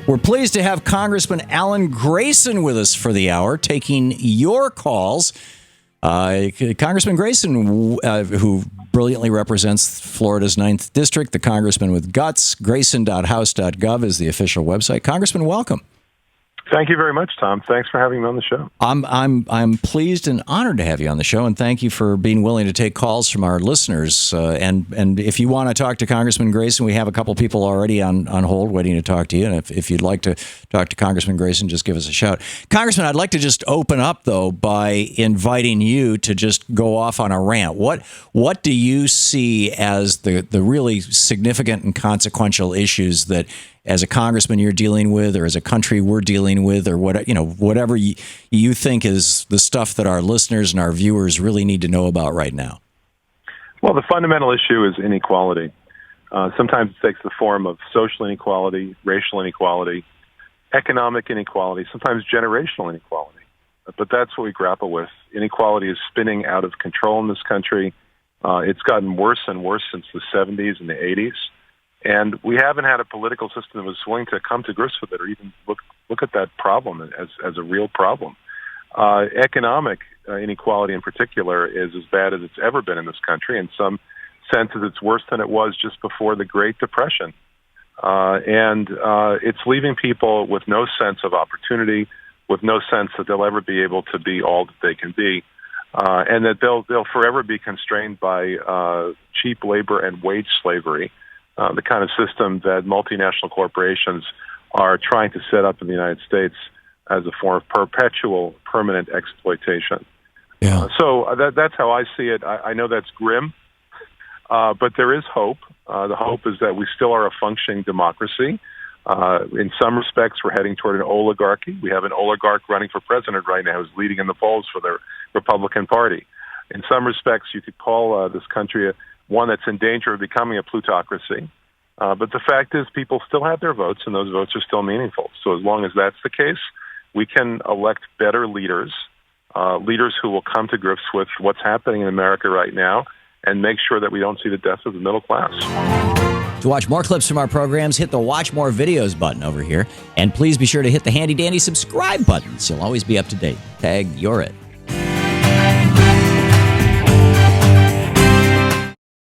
We're pleased to have Congressman Alan Grayson with us for the hour, taking your calls. Congressman Grayson, who brilliantly represents Florida's 9th District, the congressman with guts. Grayson.house.gov is the official website. Congressman, welcome. Thank you very much, Tom. Thanks for having me on the show. I'm pleased and honored to have you on the show, and thank you for being willing to take calls from our listeners. And if you want to talk to Congressman Grayson, we have a couple people already on hold waiting to talk to you. And if you'd like to talk to Congressman Grayson, just give us a shout. Congressman, I'd like to just open up, though, by inviting you to just go off on a rant. What do you see as the really significant and consequential issues that, as a congressman, you're dealing with, or as a country we're dealing with, or whatever you think is the stuff that our listeners and our viewers really need to know about right now? Well, the fundamental issue is inequality. Sometimes it takes the form of social inequality, racial inequality, economic inequality, sometimes generational inequality. But that's what we grapple with. Inequality is spinning out of control in this country. It's gotten worse and worse since the 70s and the 80s. And we haven't had a political system that was willing to come to grips with it or even look at that problem as a real problem. Economic inequality in particular is as bad as it's ever been in this country. In some senses, it's worse than it was just before the Great Depression. And it's leaving people with no sense of opportunity, with no sense that they'll ever be able to be all that they can be, and that they'll forever be constrained by cheap labor and wage slavery. The kind of system that multinational corporations are trying to set up in the United States as a form of perpetual, permanent exploitation. Yeah. So that's how I see it. I know that's grim, but there is hope. The hope is that we still are a functioning democracy. In some respects, we're heading toward an oligarchy. We have an oligarch running for president right now who's leading in the polls for the Republican Party. In some respects, you could call this country one that's in danger of becoming a plutocracy. But the fact is people still have their votes, and those votes are still meaningful. So as long as that's the case, we can elect better leaders, leaders who will come to grips with what's happening in America right now and make sure that we don't see the death of the middle class. To watch more clips from our programs, hit the Watch More Videos button over here. And please be sure to hit the handy-dandy subscribe button so you'll always be up to date. Tag, you're it.